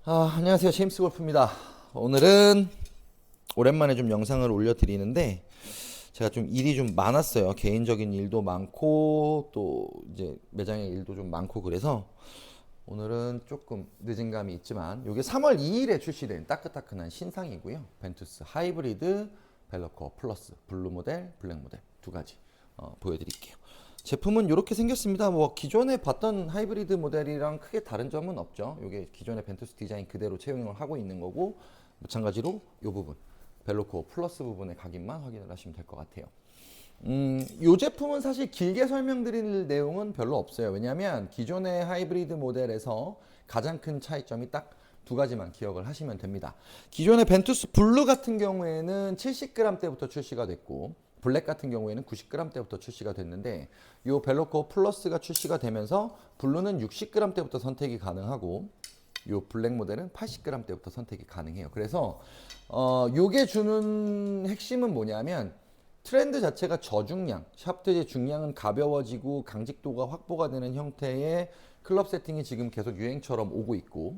안녕하세요. 제임스 골프입니다. 오늘은 오랜만에 좀 영상을 올려드리는데 제가 좀 일이 좀 많았어요. 개인적인 일도 많고 또 이제 매장의 일도 좀 많고 그래서 오늘은 조금 늦은 감이 있지만 이게 3월 2일에 출시된 따끈따끈한 신상이고요. 벤투스 하이브리드 벨로코어 플러스 블루 모델, 블랙 모델 두 가지 보여드릴게요. 제품은 이렇게 생겼습니다. 뭐 기존에 봤던 하이브리드 모델이랑 크게 다른 점은 없죠. 이게 기존의 벤투스 디자인 그대로 채용을 하고 있는 거고 마찬가지로 이 부분 벨로코어 플러스 부분의 각인만 확인을 하시면 될 것 같아요. 이 제품은 사실 길게 설명드릴 내용은 별로 없어요. 왜냐하면 기존의 하이브리드 모델에서 가장 큰 차이점이 딱 두 가지만 기억을 하시면 됩니다. 기존의 벤투스 블루 같은 경우에는 70g대부터 출시가 됐고 블랙 같은 경우에는 90g대부터 출시가 됐는데 이 벨로코어 플러스가 출시가 되면서 블루는 60g대부터 선택이 가능하고 이 블랙 모델은 80g대부터 선택이 가능해요. 그래서 요게 주는 핵심은 뭐냐면 트렌드 자체가 저중량, 샤프트의 중량은 가벼워지고 강직도가 확보가 되는 형태의 클럽 세팅이 지금 계속 유행처럼 오고 있고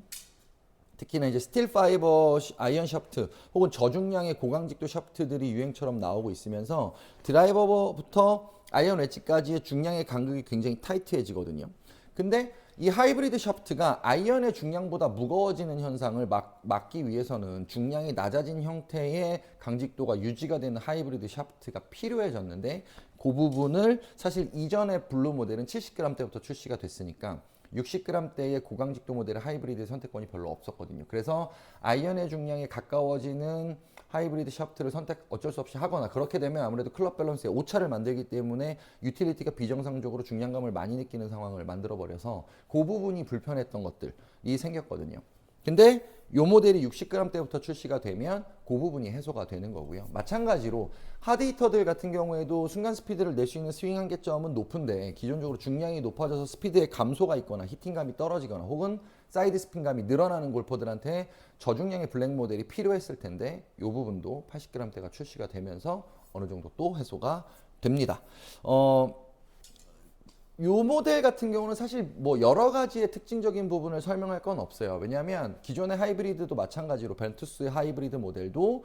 특히나 이제 스틸 파이버 아이언 샤프트 혹은 저중량의 고강직도 샤프트들이 유행처럼 나오고 있으면서 드라이버부터 아이언 웨지까지의 중량의 간극이 굉장히 타이트해지거든요. 근데 이 하이브리드 샤프트가 아이언의 중량보다 무거워지는 현상을 막기 위해서는 중량이 낮아진 형태의 강직도가 유지가 되는 하이브리드 샤프트가 필요해졌는데 그 부분을 사실 이전의 블루 모델은 70g대부터 출시가 됐으니까 60g대의 고강직도 모델의 하이브리드 선택권이 별로 없었거든요. 그래서 아이언의 중량에 가까워지는 하이브리드 샤프트를 선택 어쩔 수 없이 하거나 그렇게 되면 아무래도 클럽 밸런스에 오차를 만들기 때문에 유틸리티가 비정상적으로 중량감을 많이 느끼는 상황을 만들어 버려서 그 부분이 불편했던 것들이 생겼거든요. 근데 요 모델이 60g대부터 출시가 되면 그 부분이 해소가 되는 거고요. 마찬가지로 하드히터들 같은 경우에도 순간 스피드를 낼 수 있는 스윙 한계점은 높은데 기존적으로 중량이 높아져서 스피드의 감소가 있거나 히팅감이 떨어지거나 혹은 사이드 스핀감이 늘어나는 골퍼들한테 저중량의 블랙 모델이 필요했을 텐데 이 부분도 80g대가 출시가 되면서 어느 정도 또 해소가 됩니다. 요 모델 같은 경우는 사실 뭐 여러 가지의 특징적인 부분을 설명할 건 없어요. 왜냐하면 기존의 하이브리드도 마찬가지로 벤투스 하이브리드 모델도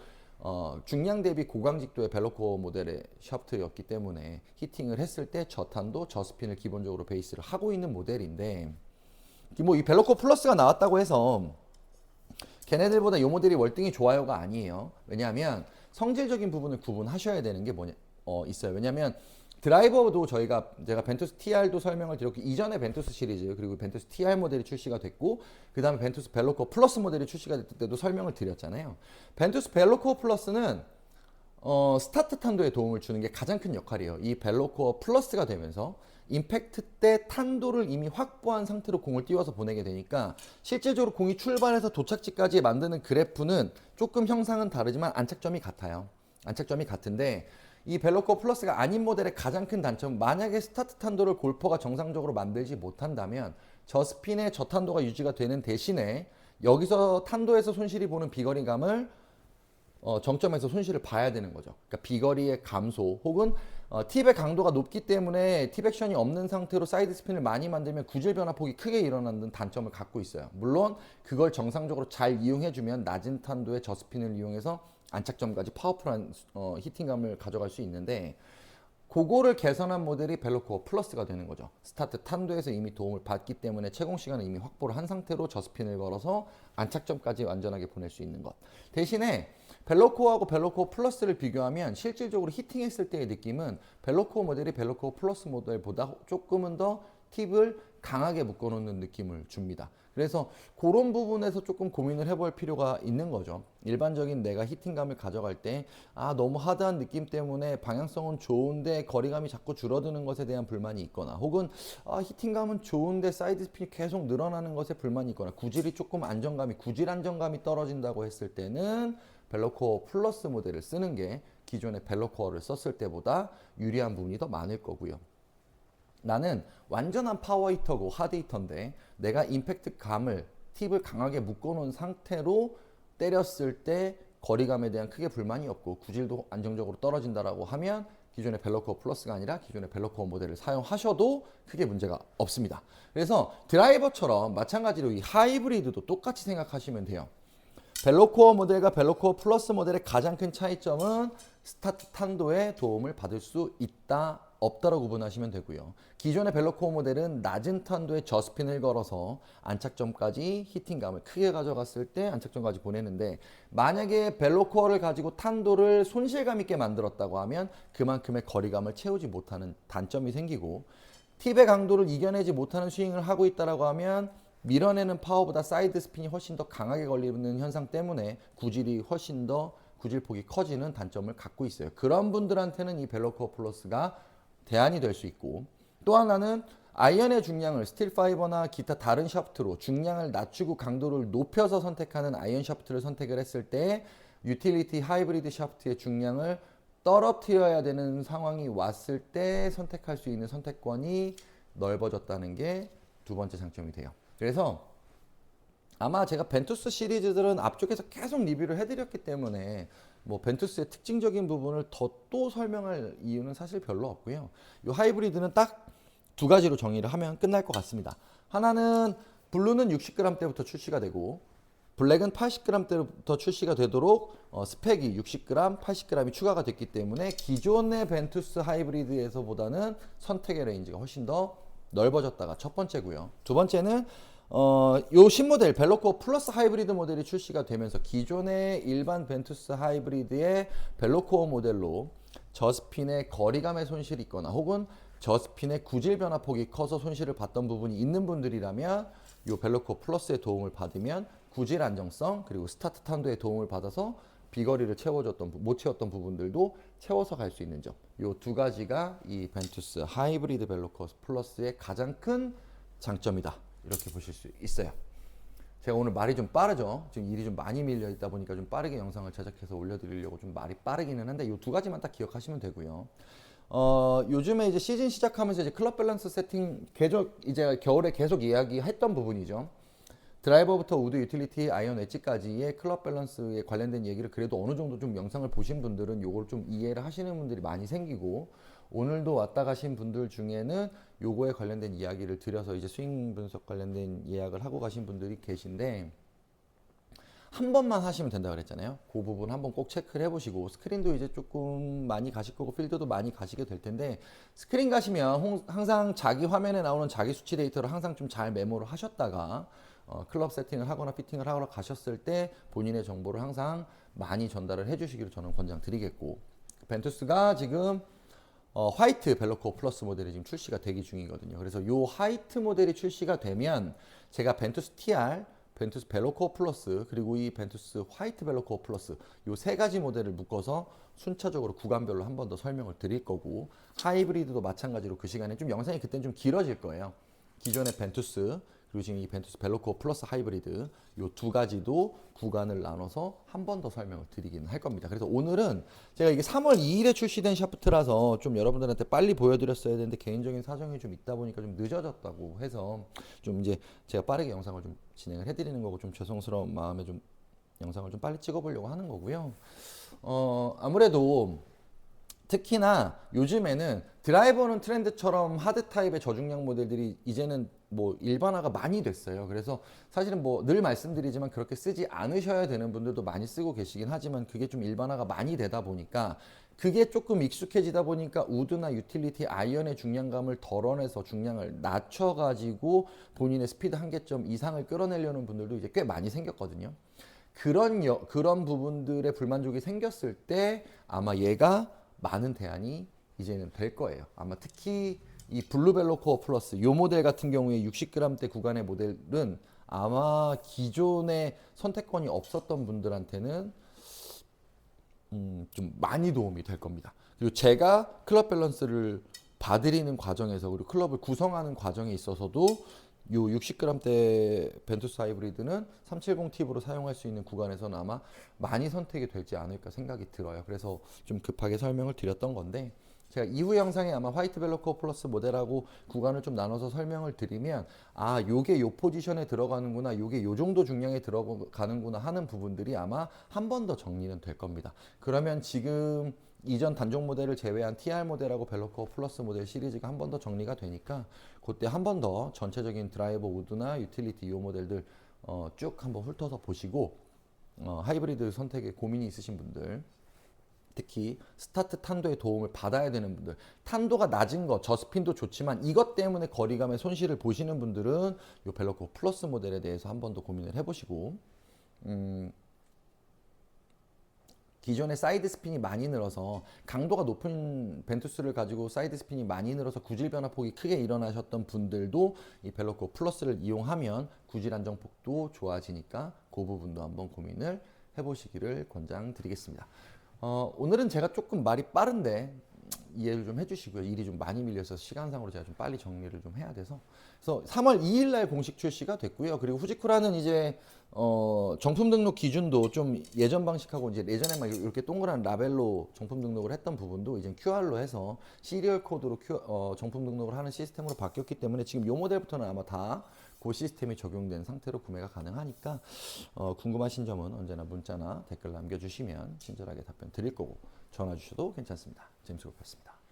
중량 대비 고강직도의 벨로코어 모델의 샤프트였기 때문에 히팅을 했을 때 저탄도 저스핀을 기본적으로 베이스를 하고 있는 모델인데 뭐 이 벨로코어 플러스가 나왔다고 해서 걔네들보다 이 모델이 월등히 좋아요가 아니에요. 왜냐하면 성질적인 부분을 구분하셔야 되는 게 있어요. 왜냐하면 드라이버도 제가 벤투스 TR도 설명을 드렸고 이전에 벤투스 시리즈 그리고 벤투스 TR 모델이 출시가 됐고 그 다음에 벤투스 벨로코어 플러스 모델이 출시가 됐을 때도 설명을 드렸잖아요. 벤투스 벨로코어 플러스는 스타트 탄도에 도움을 주는 게 가장 큰 역할이에요. 이 벨로코어 플러스가 되면서 임팩트 때 탄도를 이미 확보한 상태로 공을 띄워서 보내게 되니까 실제적으로 공이 출발해서 도착지까지 만드는 그래프는 조금 형상은 다르지만 안착점이 같아요. 안착점이 같은데 이 벨로코어 플러스가 아닌 모델의 가장 큰 단점은 만약에 스타트 탄도를 골퍼가 정상적으로 만들지 못한다면 저스핀의 저탄도가 유지가 되는 대신에 여기서 탄도에서 손실이 보는 비거리감을 정점에서 손실을 봐야 되는 거죠. 그러니까 비거리의 감소 혹은 팁의 강도가 높기 때문에 팁 액션이 없는 상태로 사이드 스핀을 많이 만들면 구질 변화폭이 크게 일어나는 단점을 갖고 있어요. 물론 그걸 정상적으로 잘 이용해주면 낮은 탄도의 저스핀을 이용해서 안착점까지 파워풀한 히팅감을 가져갈 수 있는데 그거를 개선한 모델이 벨로코어 플러스가 되는 거죠. 스타트 탄도에서 이미 도움을 받기 때문에 채공 시간을 이미 확보를 한 상태로 저스핀을 걸어서 안착점까지 완전하게 보낼 수 있는 것. 대신에 벨로코어하고 벨로코어 플러스를 비교하면 실질적으로 히팅했을 때의 느낌은 벨로코어 모델이 벨로코어 플러스 모델보다 조금은 더 팁을 강하게 묶어놓는 느낌을 줍니다. 그래서 그런 부분에서 조금 고민을 해볼 필요가 있는 거죠. 일반적인 내가 히팅감을 가져갈 때 너무 하드한 느낌 때문에 방향성은 좋은데 거리감이 자꾸 줄어드는 것에 대한 불만이 있거나 혹은 히팅감은 좋은데 사이드 스핀이 계속 늘어나는 것에 불만이 있거나 구질 안정감이 떨어진다고 했을 때는 벨로코어 플러스 모델을 쓰는 게 기존의 벨로코어를 썼을 때보다 유리한 부분이 더 많을 거고요. 나는 완전한 파워 히터고 하드 히터인데 내가 임팩트 감을 팁을 강하게 묶어놓은 상태로 때렸을 때 거리감에 대한 크게 불만이 없고 구질도 안정적으로 떨어진다라고 하면 기존의 벨로코어 플러스가 아니라 기존의 벨로코어 모델을 사용하셔도 크게 문제가 없습니다. 그래서 드라이버처럼 마찬가지로 이 하이브리드도 똑같이 생각하시면 돼요. 벨로코어 모델과 벨로코어 플러스 모델의 가장 큰 차이점은 스타트 탄도에 도움을 받을 수 있다, 없다로 구분하시면 되고요. 기존의 벨로코어 모델은 낮은 탄도에 저스핀을 걸어서 안착점까지 히팅감을 크게 가져갔을 때 안착점까지 보내는데, 만약에 벨로코어를 가지고 탄도를 손실감 있게 만들었다고 하면 그만큼의 거리감을 채우지 못하는 단점이 생기고, 팁의 강도를 이겨내지 못하는 스윙을 하고 있다고 하면 밀어내는 파워보다 사이드 스핀이 훨씬 더 강하게 걸리는 현상 때문에 구질이 훨씬 더 구질폭이 커지는 단점을 갖고 있어요. 그런 분들한테는 이 벨로코어 플러스가 대안이 될 수 있고, 또 하나는 아이언의 중량을 스틸 파이버나 기타 다른 샤프트로 중량을 낮추고 강도를 높여서 선택하는 아이언 샤프트를 선택을 했을 때 유틸리티 하이브리드 샤프트의 중량을 떨어뜨려야 되는 상황이 왔을 때 선택할 수 있는 선택권이 넓어졌다는 게 두 번째 장점이 돼요. 그래서 아마 제가 벤투스 시리즈들은 앞쪽에서 계속 리뷰를 해드렸기 때문에 뭐 벤투스의 특징적인 부분을 더 또 설명할 이유는 사실 별로 없고요. 이 하이브리드는 딱 두 가지로 정의를 하면 끝날 것 같습니다. 하나는 블루는 60g 대부터 출시가 되고 블랙은 80g 대부터 출시가 되도록 스펙이 60g, 80g이 추가가 됐기 때문에 기존의 벤투스 하이브리드에서보다는 선택의 레인지가 훨씬 더 넓어졌다가 첫 번째고요. 두 번째는 요 신모델 벨로코어 플러스 하이브리드 모델이 출시가 되면서 기존의 일반 벤투스 하이브리드의 벨로코어 모델로 저스핀의 거리감의 손실이 있거나 혹은 저스핀의 구질 변화폭이 커서 손실을 봤던 부분이 있는 분들이라면 요 벨로코어 플러스의 도움을 받으면 구질 안정성 그리고 스타트 탄도의 도움을 받아서 비거리를 못 채웠던 부분들도 채워서 갈 수 있는 점, 요 두 가지가 이 벤투스 하이브리드 벨로코어 플러스의 가장 큰 장점이다, 이렇게 보실 수 있어요. 제가 오늘 말이 좀 빠르죠. 지금 일이 좀 많이 밀려 있다 보니까 좀 빠르게 영상을 제작해서 올려드리려고 좀 말이 빠르기는 한데 이 두 가지만 딱 기억하시면 되고요. 요즘에 이제 시즌 시작하면서 이제 클럽 밸런스 세팅 계속 이제 겨울에 계속 이야기했던 부분이죠. 드라이버부터 우드 유틸리티 아이언 웨지까지의 클럽 밸런스에 관련된 얘기를 그래도 어느 정도 좀 영상을 보신 분들은 요걸 좀 이해를 하시는 분들이 많이 생기고, 오늘도 왔다 가신 분들 중에는 요거에 관련된 이야기를 드려서 이제 스윙 분석 관련된 예약을 하고 가신 분들이 계신데, 한 번만 하시면 된다 그랬잖아요. 그 부분 한번 꼭 체크를 해보시고, 스크린도 이제 조금 많이 가실 거고 필드도 많이 가시게 될 텐데, 스크린 가시면 항상 자기 화면에 나오는 자기 수치 데이터를 항상 좀 잘 메모를 하셨다가 클럽 세팅을 하거나 피팅을 하거나 가셨을 때 본인의 정보를 항상 많이 전달을 해주시기를 저는 권장드리겠고, 벤투스가 지금 화이트 벨로코어 플러스 모델이 지금 출시가 되기 중이거든요. 그래서 이 화이트 모델이 출시가 되면 제가 벤투스 TR, 벤투스 벨로코어 플러스 그리고 이 벤투스 화이트 벨로코어 플러스 이 세 가지 모델을 묶어서 순차적으로 구간별로 한 번 더 설명을 드릴 거고, 하이브리드도 마찬가지로 그 시간에 좀 영상이 그때는 좀 길어질 거예요. 기존의 벤투스 그리고 지금 이 벤투스 벨로코어 플러스 하이브리드 이 두 가지도 구간을 나눠서 한 번 더 설명을 드리긴 할 겁니다. 그래서 오늘은 제가 이게 3월 2일에 출시된 샤프트라서 좀 여러분들한테 빨리 보여드렸어야 되는데 개인적인 사정이 좀 있다 보니까 좀 늦어졌다고 해서 좀 이제 제가 빠르게 영상을 좀 진행을 해드리는 거고, 좀 죄송스러운 마음에 좀 영상을 좀 빨리 찍어보려고 하는 거고요. 아무래도 특히나 요즘에는 드라이버는 트렌드처럼 하드 타입의 저중량 모델들이 이제는 뭐 일반화가 많이 됐어요. 그래서 사실은 뭐 늘 말씀드리지만 그렇게 쓰지 않으셔야 되는 분들도 많이 쓰고 계시긴 하지만 그게 좀 일반화가 많이 되다 보니까, 그게 조금 익숙해지다 보니까 우드나 유틸리티 아이언의 중량감을 덜어내서 중량을 낮춰가지고 본인의 스피드 한계점 이상을 끌어내려는 분들도 이제 꽤 많이 생겼거든요. 그런 부분들의 불만족이 생겼을 때 아마 얘가 많은 대안이 이제는 될 거예요. 아마 특히 이 블루벨로코어 플러스 요 모델 같은 경우에 60g대 구간의 모델은 아마 기존에 선택권이 없었던 분들한테는 좀 많이 도움이 될 겁니다. 그리고 제가 클럽 밸런스를 봐드리는 과정에서 그리고 클럽을 구성하는 과정에 있어서도 요 60g대 벤투스 하이브리드는 370 팁으로 사용할 수 있는 구간에서는 아마 많이 선택이 되지 않을까 생각이 들어요. 그래서 좀 급하게 설명을 드렸던 건데, 제가 이후 영상에 아마 화이트 벨로코 플러스 모델하고 구간을 좀 나눠서 설명을 드리면 아 요게 요 포지션에 들어가는구나 요게 요 정도 중량에 들어가는구나 하는 부분들이 아마 한 번 더 정리는 될 겁니다. 그러면 지금 이전 단종 모델을 제외한 TR 모델하고 벨로코 플러스 모델 시리즈가 한 번 더 정리가 되니까 그때 한 번 더 전체적인 드라이버 우드나 유틸리티 이 모델들 쭉 한번 훑어서 보시고 하이브리드 선택에 고민이 있으신 분들 특히 스타트 탄도의 도움을 받아야 되는 분들 탄도가 낮은 거 저스핀도 좋지만 이것 때문에 거리감의 손실을 보시는 분들은 이 벨로코 플러스 모델에 대해서 한 번 더 고민을 해보시고 기존에 사이드 스핀이 많이 늘어서 강도가 높은 벤투스를 가지고 사이드 스핀이 많이 늘어서 구질 변화폭이 크게 일어나셨던 분들도 이 벨로코 플러스를 이용하면 구질 안정폭도 좋아지니까 그 부분도 한번 고민을 해보시기를 권장드리겠습니다. 오늘은 제가 조금 말이 빠른데 이해를 좀 해주시고요. 일이 좀 많이 밀려서 시간상으로 제가 좀 빨리 정리를 좀 해야 돼서 그래서 3월 2일 날 공식 출시가 됐고요. 그리고 후지쿠라는 이제 정품 등록 기준도 좀 예전 방식하고 이제 예전에 막 이렇게 동그란 라벨로 정품 등록을 했던 부분도 이제 QR로 해서 시리얼 코드로 정품 등록을 하는 시스템으로 바뀌었기 때문에 지금 이 모델부터는 아마 다 그 시스템이 적용된 상태로 구매가 가능하니까 궁금하신 점은 언제나 문자나 댓글 남겨주시면 친절하게 답변 드릴 거고 전화 주셔도 괜찮습니다. 제임스 골프였습니다.